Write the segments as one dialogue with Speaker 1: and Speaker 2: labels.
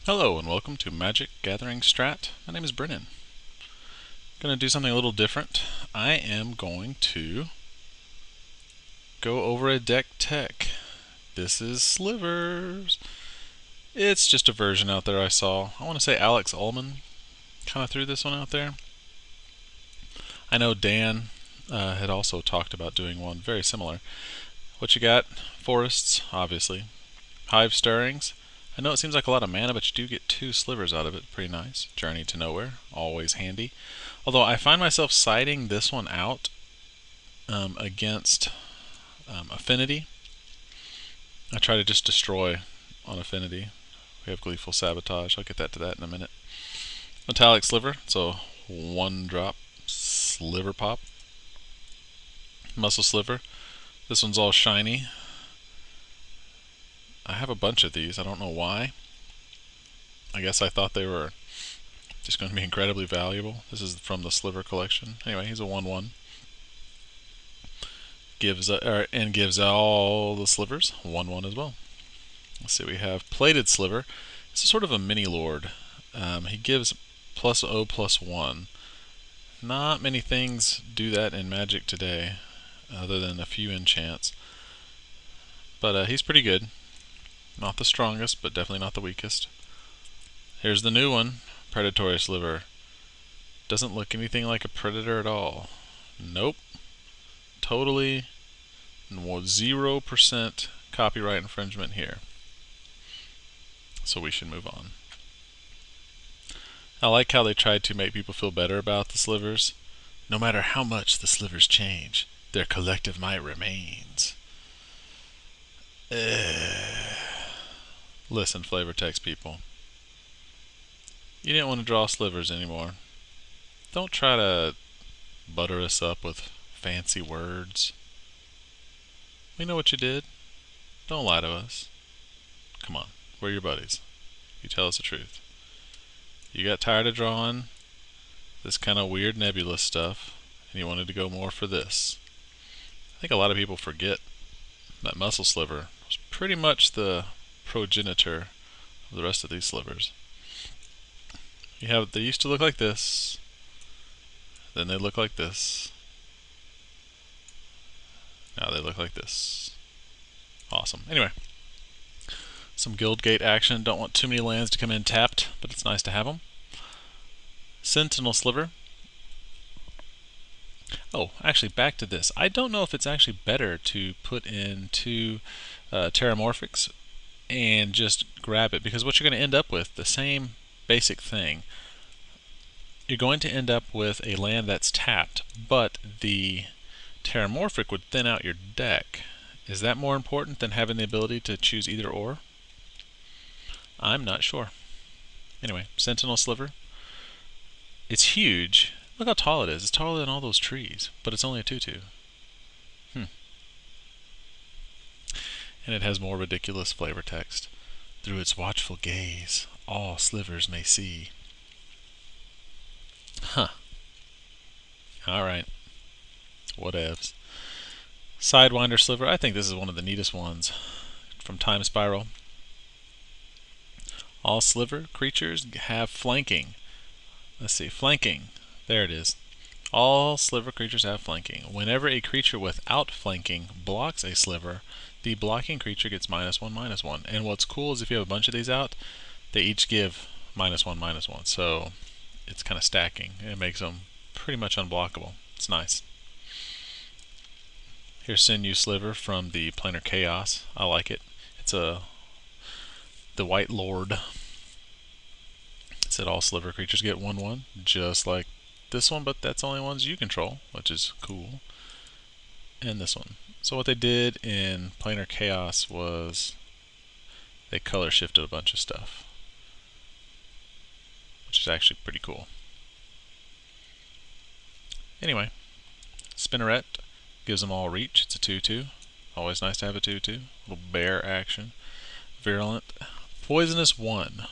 Speaker 1: Hello and welcome to MagicGatheringStrat. My name is Brennon. Going to do something a little different. I am going to go over a deck tech. This is Slivers. It's just a version out there I saw. I want to say Alex Ullman kind of threw this one out there. I know Dan had also talked about doing one very similar. What you got? Forests, obviously. Hive Stirrings. I know it seems like a lot of mana, but you do get 2 slivers out of it. Pretty nice. Journey to Nowhere, always handy. Although I find myself siding this one out against Affinity. I try to just destroy on Affinity. We have Gleeful Sabotage. I'll get to that in a minute. Metallic Sliver, so 1-drop Sliver Pop. Muscle Sliver. This one's all shiny. I have a bunch of these. I don't know why. I guess I thought they were just going to be incredibly valuable. This is from the Sliver collection. Anyway, he's a 1/1. Gives all the slivers 1/1 as well. Let's see. We have Plated Sliver. This is sort of a mini lord. He gives +0/+1. Not many things do that in Magic today, other than a few enchants. But he's pretty good. Not the strongest, but definitely not the weakest. Here's the new one, Predatory Sliver. Doesn't look anything like a predator at all. Nope. Totally 0% copyright infringement here. So we should move on. I like how they tried to make people feel better about the slivers. No matter how much the slivers change, their collective might remains. Listen, flavor text people. You didn't want to draw slivers anymore. Don't try to butter us up with fancy words. We know what you did. Don't lie to us. Come on, we're your buddies. You tell us the truth. You got tired of drawing this kind of weird nebulous stuff, and you wanted to go more for this. I think a lot of people forget that Muscle Sliver was pretty much the progenitor of the rest of these slivers. They used to look like this, then they look like this, now they look like this. Awesome. Anyway, some Guildgate action. Don't want too many lands to come in tapped, but it's nice to have them. Sentinel Sliver. Oh, actually, back to this. I don't know if it's actually better to put in 2 Terramorphics and just grab it, because what you're going to end up with, the same basic thing. You're going to end up with a land that's tapped, but the Terramorphic would thin out your deck. Is that more important than having the ability to choose either or? I'm not sure. Anyway, Sentinel Sliver. It's huge. Look how tall it is. It's taller than all those trees, but it's only a 2/2. And it has more ridiculous flavor text. Through its watchful gaze, all slivers may see. Huh. Alright. Whatevs. Sidewinder Sliver. I think this is one of the neatest ones from Time Spiral. All sliver creatures have flanking. Let's see. Flanking. There it is. All sliver creatures have flanking. Whenever a creature without flanking blocks a sliver, the blocking creature gets -1/-1. And what's cool is if you have a bunch of these out, they each give -1/-1. So it's kind of stacking. It makes them pretty much unblockable. It's nice. Here's Sinew Sliver from the Planar Chaos. I like it. It's the White Lord. It said all sliver creatures get 1/1, just like this one, but that's only ones you control, which is cool. And this one. So what they did in Planar Chaos was they color shifted a bunch of stuff, which is actually pretty cool. Anyway, Spinneret gives them all reach. It's a 2/2. Always nice to have a 2/2. Little bear action. Virulent. Poisonous 1.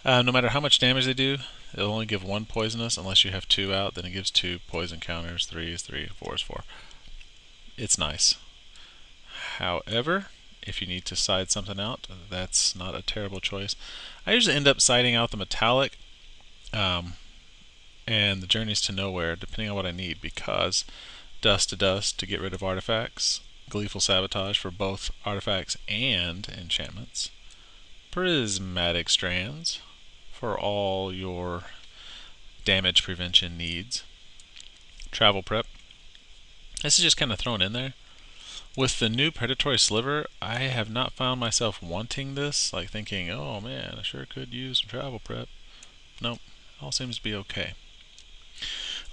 Speaker 1: No matter how much damage they do, it'll only give 1 poisonous unless you have 2 out. Then it gives 2 poison counters. 3 is 3, 4 is 4. It's nice. However, if you need to side something out, that's not a terrible choice. I usually end up siding out the metallic and the Journeys to Nowhere, depending on what I need, because Dust to Dust to get rid of artifacts, Gleeful Sabotage for both artifacts and enchantments, Prismatic Strands for all your damage prevention needs, Travel Prep. This is just kind of thrown in there. With the new Predatory Sliver, I have not found myself wanting this, like thinking, oh man, I sure could use some Travel Prep. Nope, all seems to be okay.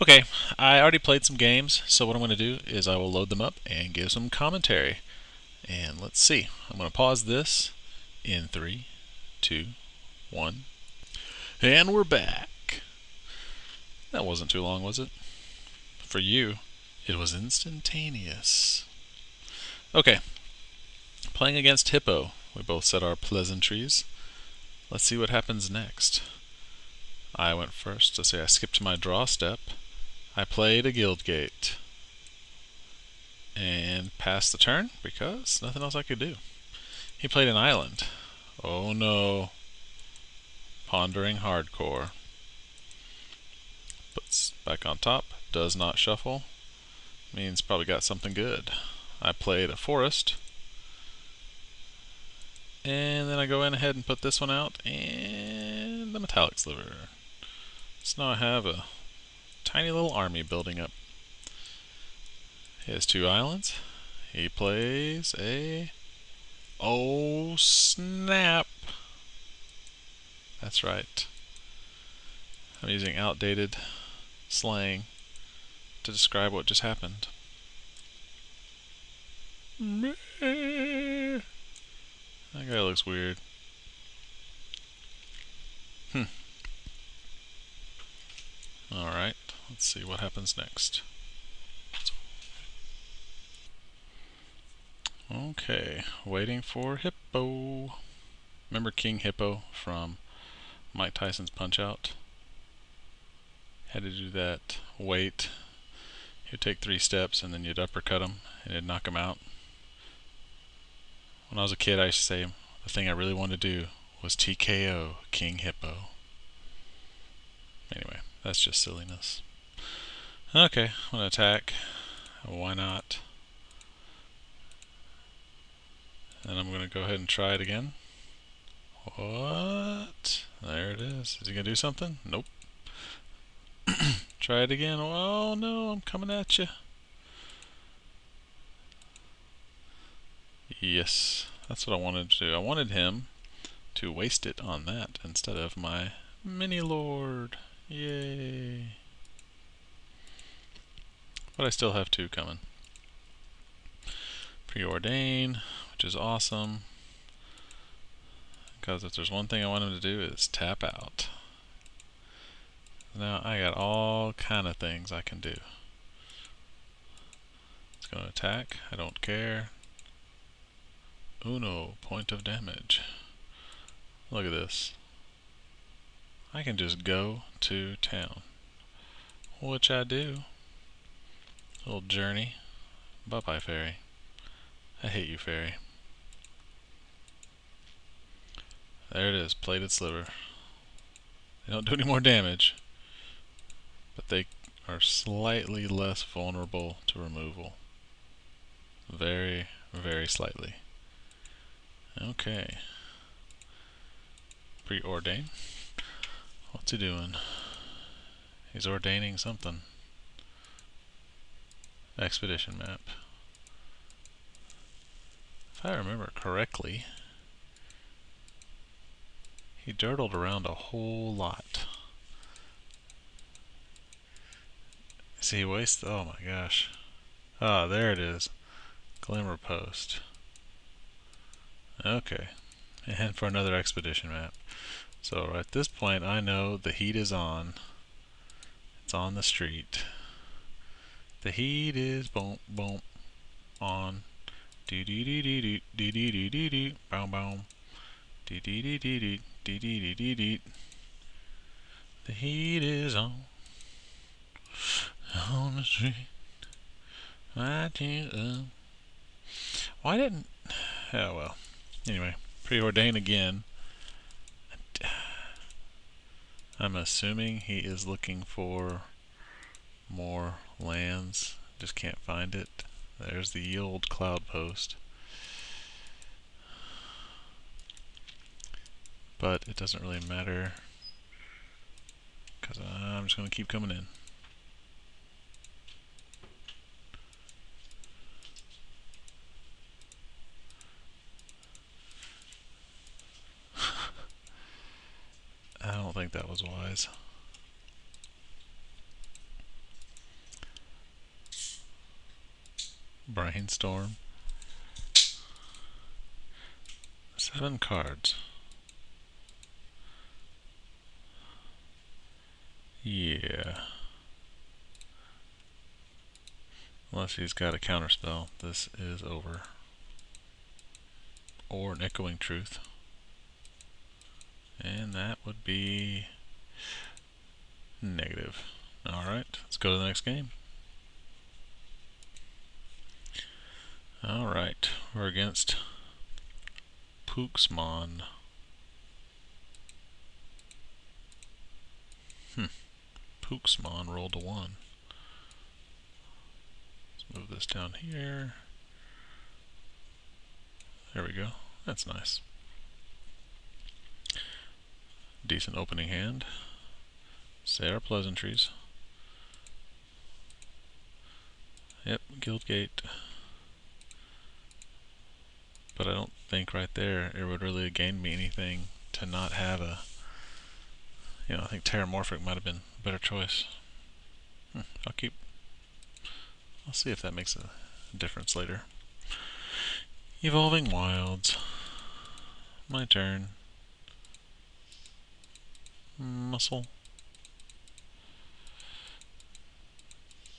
Speaker 1: Okay, I already played some games, so what I'm going to do is I will load them up and give some commentary. And let's see. I'm going to pause this in 3, 2, 1. And we're back. That wasn't too long, was it? For you, it was instantaneous. Okay, playing against Hippo. We both said our pleasantries. Let's see what happens next. I went first. Let's say I skipped my draw step. I played a Guildgate and passed the turn because nothing else I could do. He played an island. Oh no. Pondering Hardcore. Puts back on top. Does not shuffle. Means probably got something good. I played a forest. And then I go in ahead and put this one out and the Metallic Sliver. So now I have a tiny little army building up. He has 2 islands. He plays a... Oh snap! That's right. I'm using outdated slang to describe what just happened. That guy looks weird. Alright, let's see what happens next. Okay, waiting for Hippo. Remember King Hippo from Mike Tyson's Punch-Out? Had to do that. Wait. He'd take 3 steps and then you'd uppercut him and it'd knock him out. When I was a kid, I used to say the thing I really wanted to do was TKO King Hippo. Anyway, that's just silliness. Okay, I'm gonna attack. Why not? And I'm gonna go ahead and try it again. What? There it is. Is he gonna do something? Nope. Try it again. Oh no, I'm coming at you. Yes, that's what I wanted to do. I wanted him to waste it on that instead of my mini lord. Yay. But I still have 2 coming. Preordain, which is awesome. Because if there's one thing I want him to do is tap out. Now I got all kind of things I can do. It's going to attack. I don't care. Uno point of damage. Look at this. I can just go to town. Which I do. Little journey. Bye-bye, fairy. I hate you, fairy. There it is, Plated Sliver. They don't do any more damage, but they are slightly less vulnerable to removal. Very, very slightly. Okay. Preordain. What's he doing? He's ordaining something. Expedition map. If I remember correctly, he dirtled around a whole lot. See, he wastes. Oh my gosh. Ah, there it is. Glimmer Post. Okay. And for another expedition map. So at this point I know the heat is on. It's on the street. The heat is boom boom on. Do do do do do do do do do do boom boom. Do do do do do do do do do. The heat is on the street. I can't. Why didn't Yeah, well. Anyway, preordain again. I'm assuming he is looking for more lands. Just can't find it. There's the old cloud post. But it doesn't really matter, because I'm just going to keep coming in. I don't think that was wise. Brainstorm. 7 cards. Yeah. Unless he's got a counterspell, this is over. Or an Echoing Truth. And that would be negative. Alright, let's go to the next game. Alright, we're against Pooksmon. Pooksmon rolled a 1. Let's move this down here. There we go. That's nice. Decent opening hand. Say our pleasantries. Yep, Guildgate. But I don't think right there it would really gain me anything to not have a... You know, I think Terramorphic might have been a better choice. I'll see if that makes a difference later. Evolving Wilds. My turn. Muscle.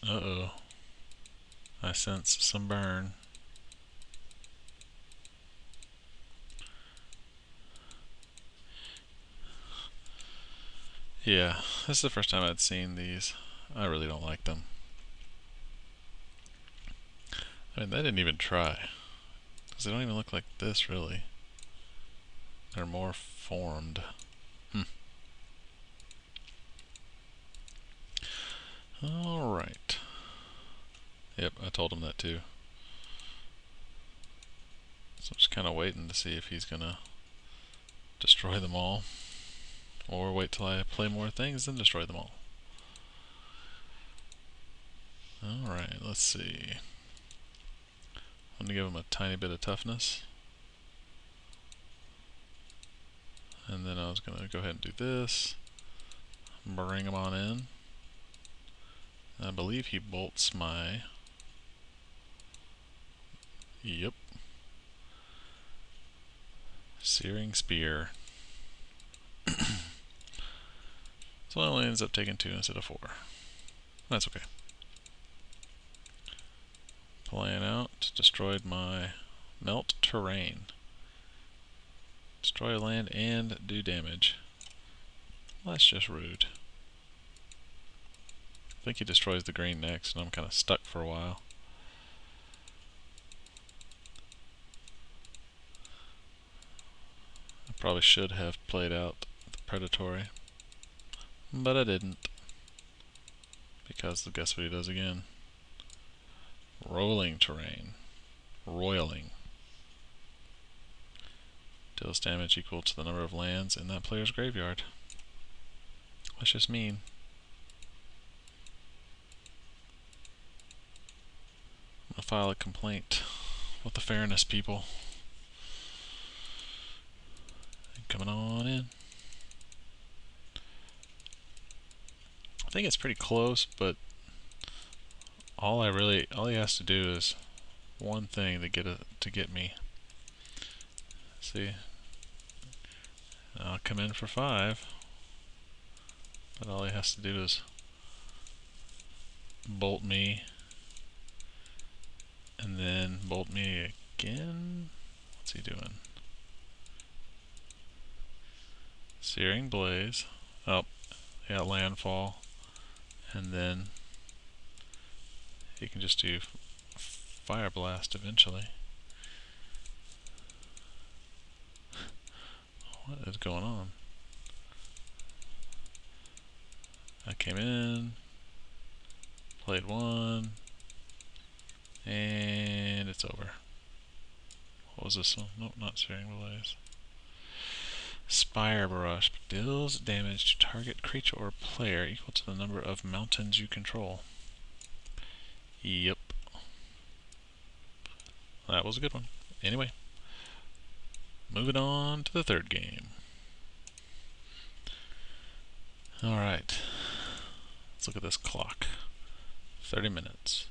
Speaker 1: Uh-oh. I sense some burn. Yeah, this is the first time I'd seen these. I really don't like them. I mean, they didn't even try. Because they don't even look like this, really. They're more formed. Alright. Yep, I told him that too. So I'm just kind of waiting to see if he's gonna destroy them all. Or wait till I play more things and destroy them all. Alright, let's see. I'm gonna give him a tiny bit of toughness. And then I was gonna go ahead and do this. Bring him on in. I believe he bolts my... Yep. Searing Spear. So it only ends up taking 2 instead of 4. That's okay. Playing out, destroyed my Melt Terrain. Destroy a land and do damage. Well, that's just rude. I think he destroys the green next, and I'm kind of stuck for a while. I probably should have played out the Predatory, but I didn't. Because guess what he does again? Rolling Terrain. Roiling. Deals damage equal to the number of lands in that player's graveyard. That's just mean. I'm gonna file a complaint with the fairness people. Coming on in. I think it's pretty close, but all he has to do is one thing to get me. See, I'll come in for 5, but all he has to do is bolt me, and then bolt me again. What's he doing? Searing Blaze. Oh, yeah, Landfall, and then he can just do Fire Blast eventually. What is going on? I came in, played one, and it's over. What was this one? Nope, not steering relays. Spire Barrage deals damage to target creature or player equal to the number of mountains you control. Yep. That was a good one. Anyway, moving on to the third game. Alright. Let's look at this clock. 30 minutes.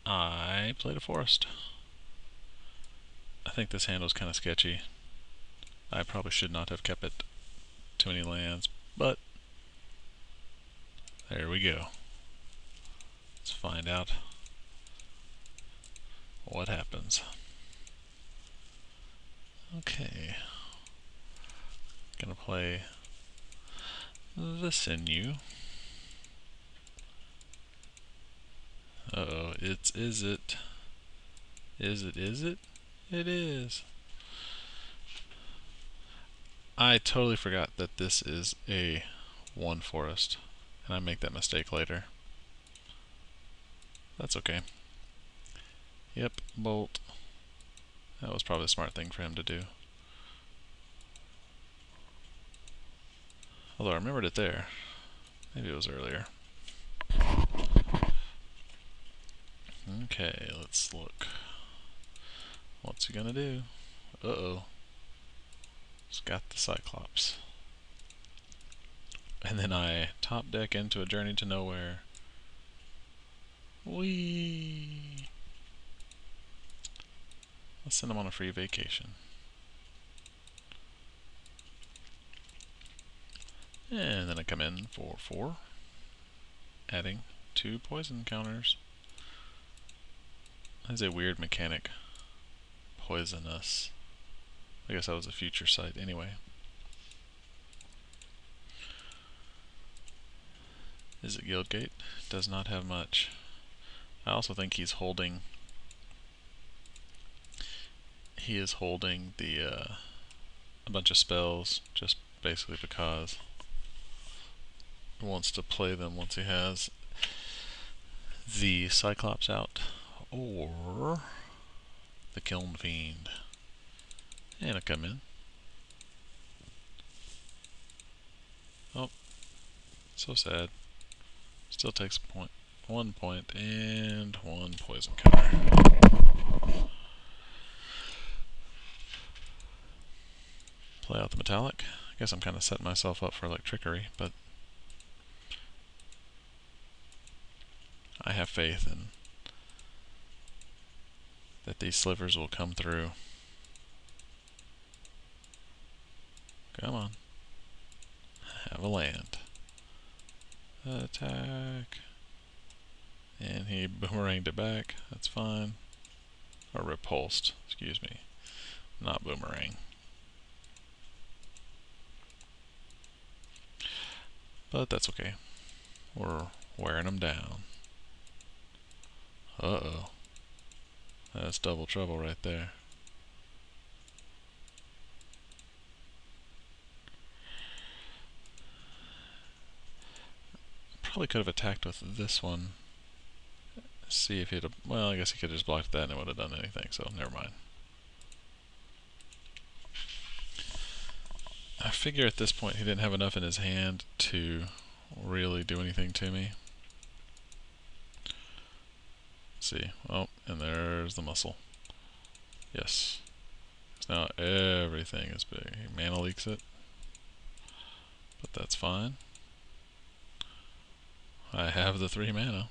Speaker 1: I played a forest. I think this hand was kind of sketchy. I probably should not have kept it too many lands, but there we go. Let's find out what happens. Okay. Gonna play the Sinew. Uh-oh, is it? It is. I totally forgot that this is a one forest, and I make that mistake later. That's okay. Yep, bolt. That was probably a smart thing for him to do. Although I remembered it there. Maybe it was earlier. Okay, let's look. What's he gonna do? Uh-oh. He's got the Cyclops. And then I top deck into a Journey to Nowhere. Whee! Let's send him on a free vacation. And then I come in for 4, adding 2 poison counters. That's a weird mechanic. Poisonous. I guess that was a future sight anyway. Is it Guildgate? Does not have much. I also think he's holding... He is holding the a bunch of spells just basically because he wants to play them once he has the Cyclops out, or the Kiln Fiend. And I come in. Oh, so sad. Still takes a point. 1 point and 1 poison counter. Play out the metallic. I guess I'm kind of setting myself up for like trickery, but I have faith in that these slivers will come through. Come on. Have a land. Attack. And he boomeranged it back. That's fine. Or repulsed, excuse me. Not boomerang. But that's okay. We're wearing them down. Uh-oh. That's double trouble right there. Probably could have attacked with this one. See if he'd have... Well, I guess he could have just blocked that and it would have done anything, so never mind. I figure at this point he didn't have enough in his hand to really do anything to me. Let's see. Oh, and there's the muscle. Yes. So now everything is big. He mana leaks it. But that's fine. I have the 3 mana.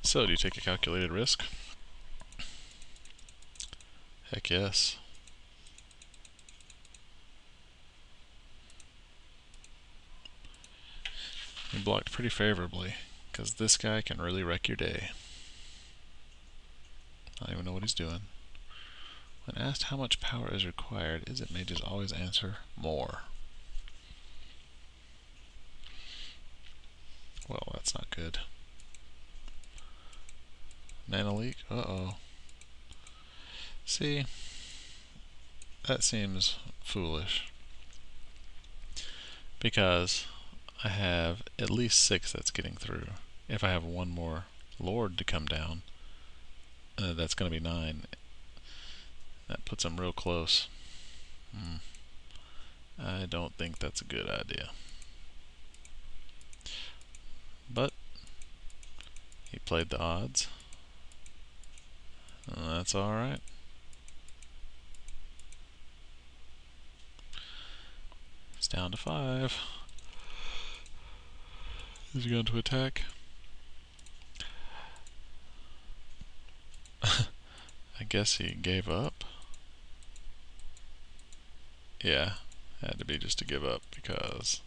Speaker 1: So, do you take a calculated risk? Heck yes. You blocked pretty favorably, because this guy can really wreck your day. I don't even know what he's doing. When asked how much power is required, Is It Mages always answer more. Well, that's not good. Mana leak? Uh-oh. See, that seems foolish. Because I have at least 6 that's getting through. If I have one more Lord to come down, that's going to be 9. That puts them real close. I don't think that's a good idea. But he played the odds. That's alright. It's down to 5. Is he going to attack? I guess he gave up. Yeah, had to be just to give up because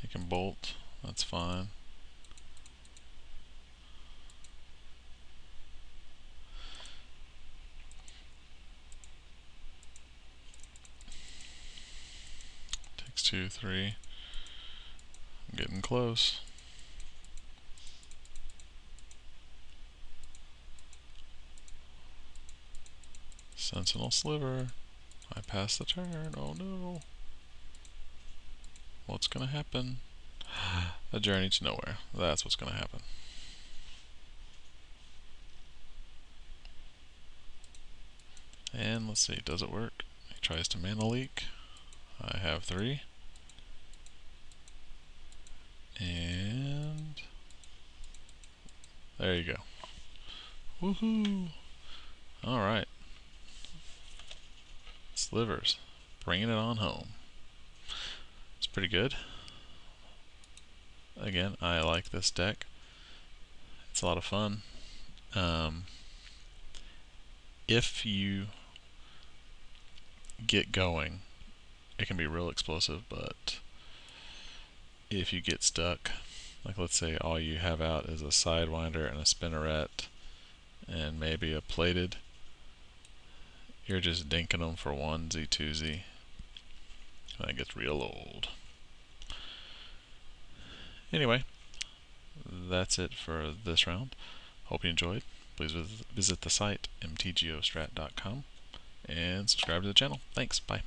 Speaker 1: he can bolt. That's fine. Takes 2, 3. I'm getting close. Sentinel Sliver. I passed the turn. Oh no. What's gonna happen? A journey to nowhere. That's what's gonna happen. And let's see, does it work? He tries to mana leak. I have 3. And there you go. Woohoo! Alright. Slivers. Bringing it on home. It's pretty good. Again, I like this deck. It's a lot of fun. If you get going, it can be real explosive, but if you get stuck, like let's say all you have out is a Sidewinder and a Spinneret and maybe a Plated, you're just dinking them for 1Z, 2Z. That gets real old. Anyway, that's it for this round. Hope you enjoyed. Please visit the site mtgostrat.com and subscribe to the channel. Thanks. Bye.